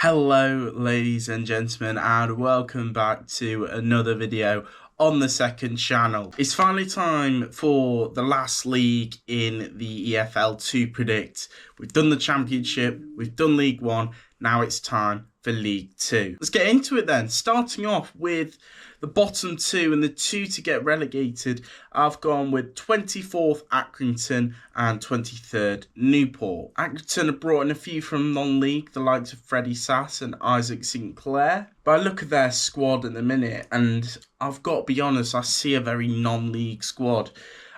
Hello ladies and gentlemen, and welcome back to another video on the second channel. It's finally time for the last league in the EFL to predict. We've done the Championship, we've done League One, now it's time for League Two. Let's get into it then, starting off with the bottom two and the two to get relegated. I've gone with 24th Accrington and 23rd Newport. Accrington have brought in a few from non-league, the likes of Freddie Sass and Isaac Sinclair. But I look at their squad in a minute and I've got to be honest, I see a very non-league squad.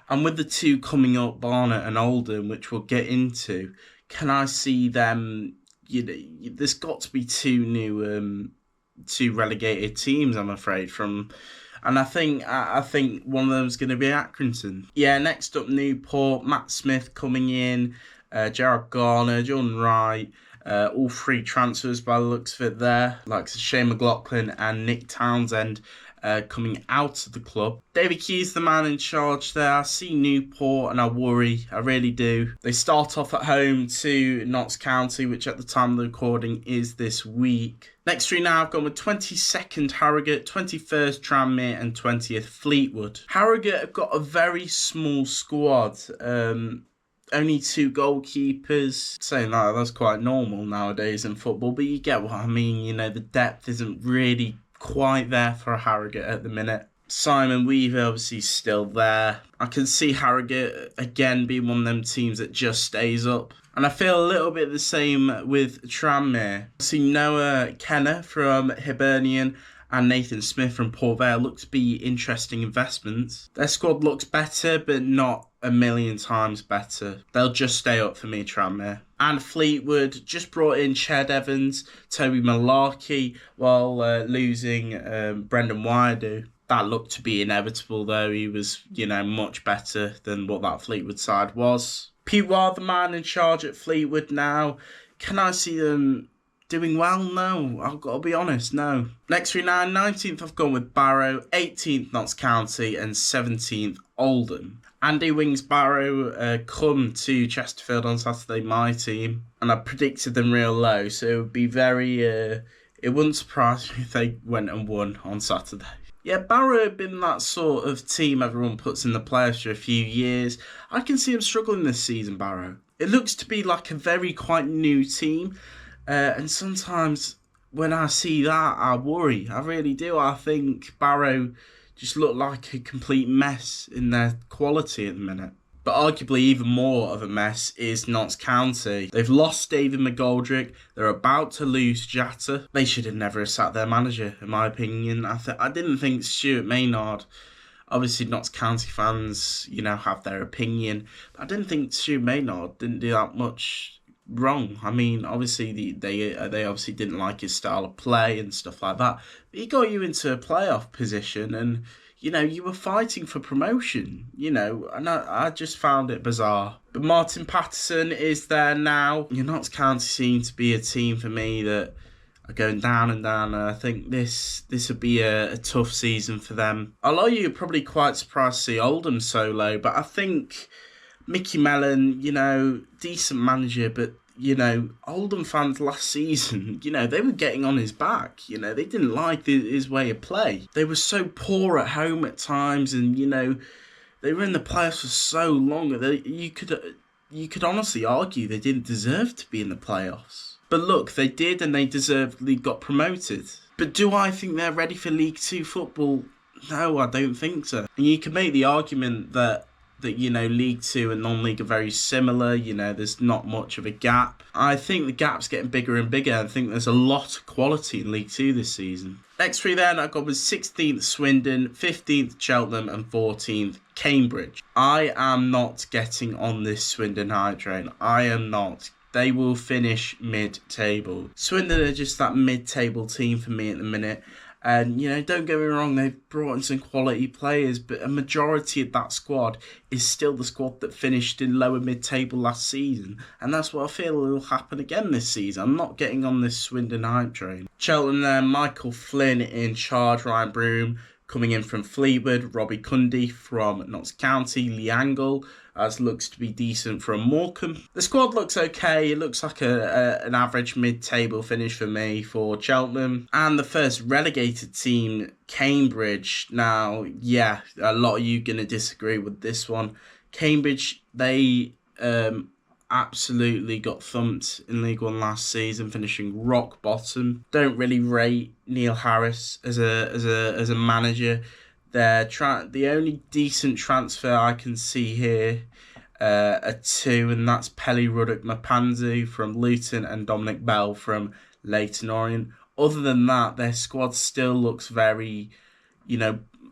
And with the two coming up, Barnet and Oldham, which we'll get into, can I see them, there's got to be two relegated teams, I'm afraid, and I think one of them is going to be Accrington. Yeah, next up Newport, Matt Smith coming in, Gerard Garner, John Wright, all three transfers by the looks of it there, like Shane McLaughlin and Nick Townsend coming out of the club. David Key's the man in charge there. I see Newport and I worry, I really do. They start off at home to Notts County, which at the time of the recording is this week. Next three now, I've gone with 22nd Harrogate, 21st Tranmere and 20th Fleetwood. Harrogate have got a very small squad. Only two goalkeepers. Saying that's quite normal nowadays in football, but you get what I mean. The depth isn't really quite there for Harrogate at the minute. Simon Weaver obviously still there. I can see Harrogate again being one of them teams that just stays up. And I feel a little bit the same with Tranmere. I see Noah Kenner from Hibernian and Nathan Smith from Port Vale look to be interesting investments. Their squad looks better, but not a million times better. They'll just stay up for me, Tranmere. And Fleetwood just brought in Ched Evans, Toby Malarkey, while losing Brendan Wydu. That looked to be inevitable, though. He was, much better than what that Fleetwood side was. Pete Ward, the man in charge at Fleetwood now. Can I see them doing well? No, I've got to be honest, no. Next three now, 19th I've gone with Barrow, 18th Notts County and 17th Oldham. Andy Wings Barrow come to Chesterfield on Saturday, my team, and I predicted them real low, so it would be very, it wouldn't surprise me if they went and won on Saturday. Yeah, Barrow have been that sort of team everyone puts in the playoffs for a few years. I can see them struggling this season, Barrow. It looks to be like a very quite new team, and sometimes when I see that, I worry. I really do. I think Barrow just look like a complete mess in their quality at the minute. But arguably even more of a mess is Notts County. They've lost David McGoldrick. They're about to lose Jatta. They should have never sat their manager, in my opinion. I didn't think Stuart Maynard. Obviously, Notts County fans, have their opinion. But I didn't think Stuart Maynard didn't do that much wrong. I mean, obviously they obviously didn't like his style of play and stuff like that. But he got you into a playoff position, and you were fighting for promotion. And I just found it bizarre. But Martin Patterson is there now. Notts County seem to be a team for me that are going down and down, and I think this would be a tough season for them. A lot of you are probably quite surprised to see Oldham so low, but I think Mickey Mellon, decent manager, but Oldham fans last season, they were getting on his back. They didn't like his way of play. They were so poor at home at times, and they were in the playoffs for so long that you could honestly argue they didn't deserve to be in the playoffs. But look, they did, and they deservedly got promoted. But do I think they're ready for League Two football? No, I don't think so. And you can make the argument that League Two and non-league are very similar. There's not much of a gap. I think the gap's getting bigger and bigger. I think there's a lot of quality in League Two this season. Next three then, I got with 16th Swindon, 15th Cheltenham and 14th Cambridge. I am not getting on this Swindon hype train. I am not. They will finish mid-table. Swindon are just that mid-table team for me at the minute. And, don't get me wrong, they've brought in some quality players, but a majority of that squad is still the squad that finished in lower mid-table last season. And that's what I feel will happen again this season. I'm not getting on this Swindon hype train. Cheltenham there, Michael Flynn in charge, Ryan Broom coming in from Fleetwood, Robbie Cundy from Notts County, Lee Angle as looks to be decent from Morecambe. The squad looks okay. It looks like an average mid-table finish for me for Cheltenham. And the first relegated team, Cambridge. Now, yeah, a lot of you going to disagree with this one. Cambridge, they absolutely got thumped in League One last season, finishing rock bottom. Don't really rate Neil Harris as a manager. The only decent transfer I can see here are two, and that's Pelly Ruddock Mapanzu from Luton and Dominic Bell from Leyton Orient. Other than that, their squad still looks very,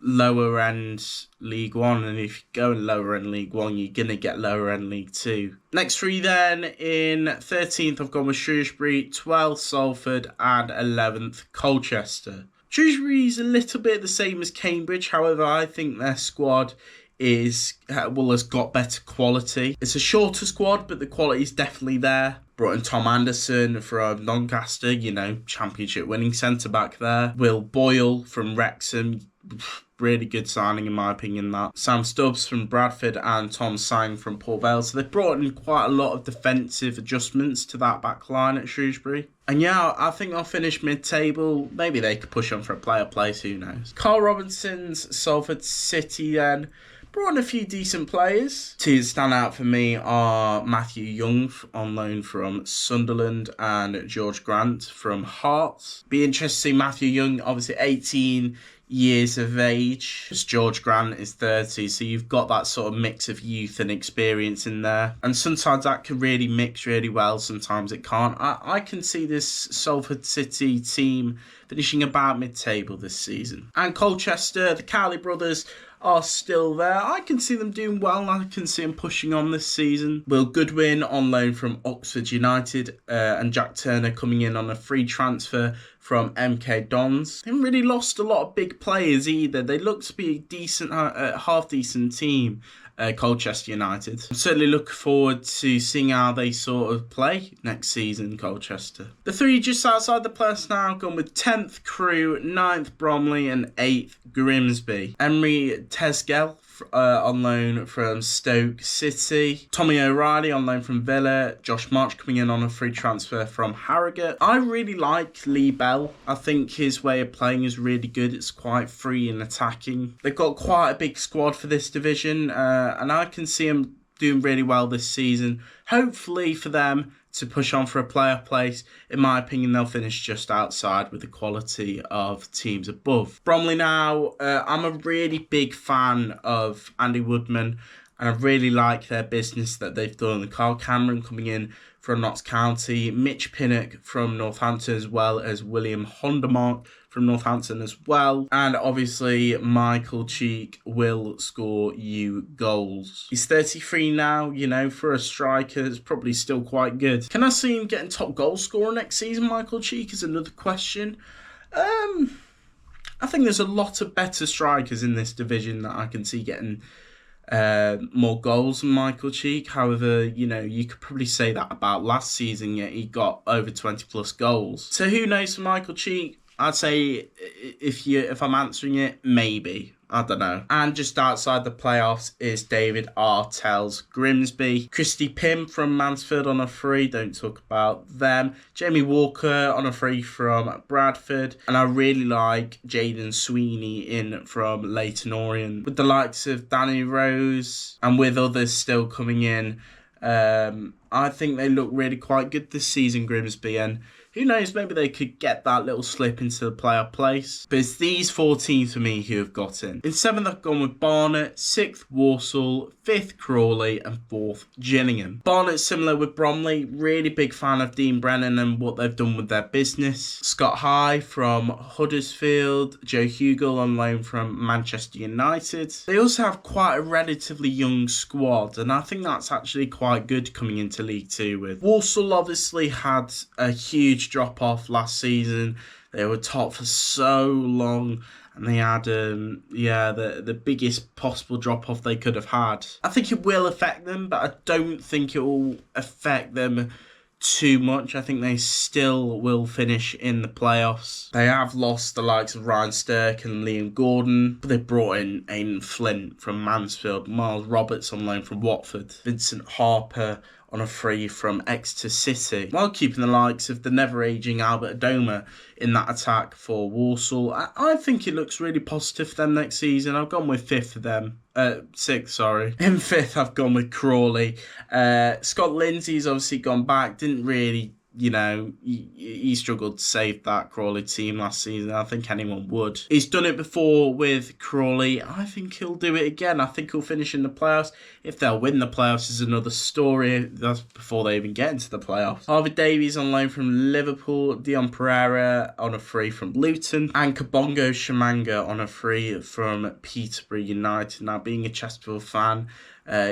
lower end League One, and if you go in lower end League One, you're gonna get lower end League Two. Next three then, in 13th I've gone with Shrewsbury, 12th Salford, and 11th Colchester. Shrewsbury's a little bit the same as Cambridge, however I think their squad has got better quality. It's a shorter squad, but the quality is definitely there. Brought in Tom Anderson from Doncaster, championship winning centre back there. Will Boyle from Wrexham, really good signing in my opinion that. Sam Stubbs from Bradford and Tom Sang from Port Vale. So they've brought in quite a lot of defensive adjustments to that back line at Shrewsbury. And yeah, I think they'll finish mid-table. Maybe they could push on for a playoff place, who knows. Carl Robinson's Salford City then. Brought in a few decent players. Two that stand out for me are Matthew Young on loan from Sunderland and George Grant from Hearts. Be interested to see Matthew Young, obviously 18 years of age. George Grant is 30, so you've got that sort of mix of youth and experience in there. And sometimes that can really mix really well, sometimes it can't. I can see this Salford City team finishing about mid-table this season. And Colchester, the Cowley brothers are still there. I can see them doing well. I can see them pushing on this season. Will Goodwin on loan from Oxford United and Jack Turner coming in on a free transfer from MK Dons. They haven't really lost a lot of big players either. They look to be a decent, half-decent team, Colchester United. I'm certainly looking forward to seeing how they sort of play next season, Colchester. The three just outside the playoffs now, gone with 10th Crewe, 9th Bromley and 8th Grimsby. Emery Tesgel on loan from Stoke City. Tommy O'Reilly on loan from Villa. Josh March coming in on a free transfer from Harrogate. I really like Lee Bell. I think his way of playing is really good. It's quite free and attacking. They've got quite a big squad for this division, and I can see them doing really well this season. Hopefully for them to push on for a playoff place. In my opinion, they'll finish just outside with the quality of teams above. Bromley now, I'm a really big fan of Andy Woodman, and I really like their business that they've done. Carl Cameron coming in from Notts County, Mitch Pinnock from Northampton, as well as William Hondermark from Northampton as well. And obviously, Michael Cheek will score you goals. He's 33 now, for a striker, it's probably still quite good. Can I see him getting top goal scorer next season, Michael Cheek, is another question. I think there's a lot of better strikers in this division that I can see getting more goals than Michael Cheek. However, you could probably say that about last season, yet he got over 20 plus goals. So who knows for Michael Cheek? I'd say if I'm answering it, maybe. I don't know. And just outside the playoffs is David Artell's Grimsby. Christy Pym from Mansfield on a free. Don't talk about them. Jamie Walker on a free from Bradford. And I really like Jaden Sweeney in from Leyton Orient. With the likes of Danny Rose and with others still coming in, I think they look really quite good this season, Grimsby. And who knows, maybe they could get that little slip into the playoff place. But it's these four teams for me who have got in. In 7th, I've gone with Barnet, 6th, Walsall, 5th, Crawley, and 4th, Gillingham. Barnet, similar with Bromley, really big fan of Dean Brennan and what they've done with their business. Scott High from Huddersfield, Joe Hugel on loan from Manchester United. They also have quite a relatively young squad, and I think that's actually quite good coming into League Two with. Walsall obviously had a huge drop-off last season. They were top for so long, and they had the biggest possible drop-off they could have had. I think it will affect them, but I don't think it will affect them too much. I think they still will finish in the playoffs. They have lost the likes of Ryan Stirk and Liam Gordon, but they brought in Aidan Flint from Mansfield, Miles Roberts on loan from Watford, Vincent Harper on a free from Exeter City, while keeping the likes of the never-aging Albert Adoma in that attack for Walsall. I think it looks really positive for them next season. I've gone with fifth for them. Sixth, sorry. In fifth, I've gone with Crawley. Scott Lindsay's obviously gone back. Didn't really, he struggled to save that Crawley team last season. I think anyone would. He's done it before with Crawley. I think he'll do it again. I think he'll finish in the playoffs. If they'll win the playoffs is another story. That's before they even get into the playoffs. Harvey Davies on loan from Liverpool. Dion Pereira on a free from Luton. And Kabongo Shamanga on a free from Peterborough United. Now, being a Chesterfield fan,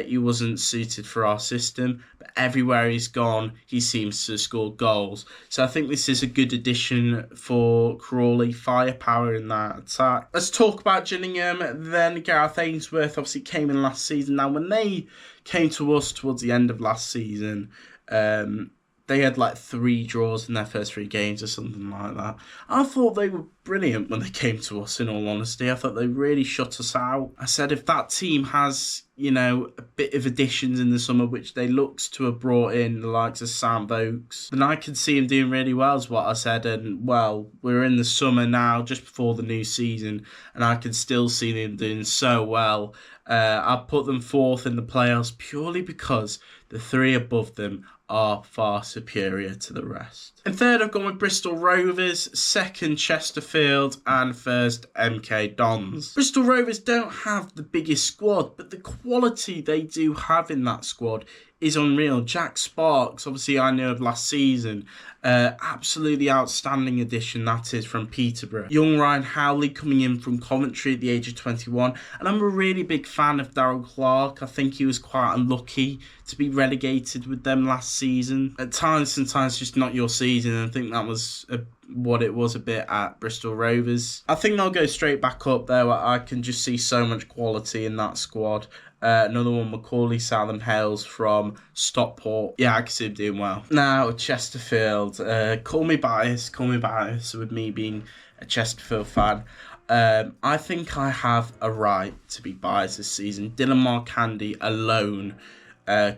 he wasn't suited for our system, but everywhere he's gone, he seems to score goals. So I think this is a good addition for Crawley. Firepower in that attack. Let's talk about Gillingham. Then Gareth Ainsworth obviously came in last season. Now, when they came to us towards the end of last season, they had like 3 draws in their first 3 games or something like that. I thought they were brilliant when they came to us, in all honesty. I thought they really shut us out. I said if that team has, a bit of additions in the summer, which they looked to have brought in, the likes of Sam Vokes, then I could see him doing really well, is what I said. And, well, we're in the summer now, just before the new season, and I can still see them doing so well. I put them 4th in the playoffs purely because the 3 above them are far superior to the rest. And third, I've gone with Bristol Rovers, second Chesterfield, and first MK Dons. Bristol Rovers don't have the biggest squad, but the quality they do have in that squad is unreal. Jack Sparks, obviously I know of last season, absolutely outstanding addition that is from Peterborough. Young Ryan Howley coming in from Coventry at the age of 21, and I'm a really big fan of Darryl Clark. I think he was quite unlucky to be relegated with them last season. At times, sometimes just not your season, and I think that was what it was a bit at Bristol Rovers. I think they'll go straight back up though. I can just see so much quality in that squad. Another one, Macaulay Salem Hales from Stockport. Yeah, I can see him doing well. Now, Chesterfield. Call me biased with me being a Chesterfield fan. I think I have a right to be biased this season. Dylan Marcandy alone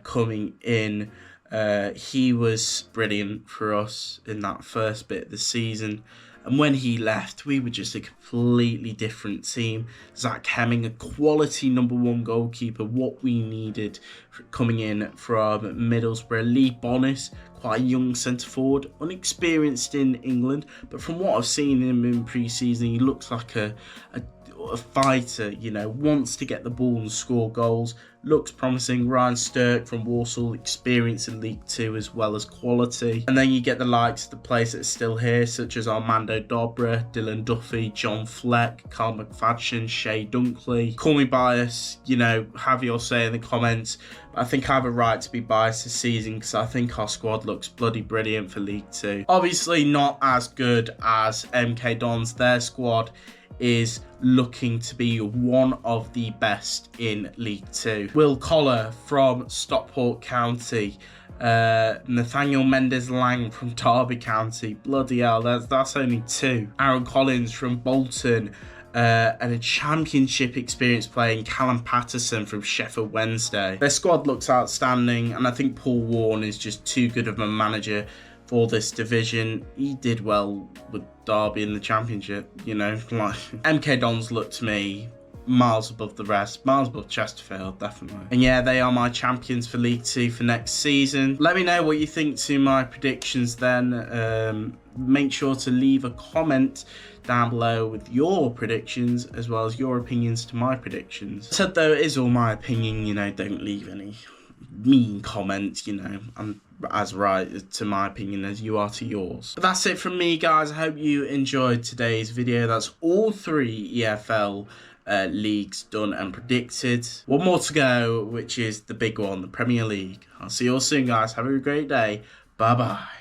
coming in. He was brilliant for us in that first bit of the season. And when he left, we were just a completely different team. Zach Hemming, a quality number 1 goalkeeper, what we needed coming in from Middlesbrough. Lee Bonnis, quite a young centre-forward, unexperienced in England. But from what I've seen him in pre-season, he looks like a fighter, wants to get the ball and score goals. Looks promising. Ryan Stirk from Walsall, experience in League 2 as well as quality. And then you get the likes of the players that are still here, such as Armando Dobra, Dylan Duffy, John Fleck, Carl McFadden, Shay Dunkley. Call me biased, have your say in the comments. But I think I have a right to be biased this season because I think our squad looks bloody brilliant for League 2. Obviously not as good as MK Dons. Their squad is looking to be one of the best in League 2. Will Collar from Stockport County, Nathaniel Mendes-Lang from Derby County, bloody hell, that's only 2. Aaron Collins from Bolton, and a championship experience playing Callum Patterson from Sheffield Wednesday. Their squad looks outstanding, and I think Paul Warne is just too good of a manager for this division. He did well with Derby in the championship, MK Dons look to me miles above the rest, miles above Chesterfield, definitely. And yeah, they are my champions for League 2 for next season. Let me know what you think to my predictions then. Make sure to leave a comment down below with your predictions as well as your opinions to my predictions. Said though, it is all my opinion, don't leave any mean comments, I'm as right to my opinion as you are to yours. But that's it from me, guys. I hope you enjoyed today's video. That's all 3 EFL leagues done and predicted. One more to go, which is the big one, the Premier League. I'll see you all soon, guys. Have a great day. Bye bye.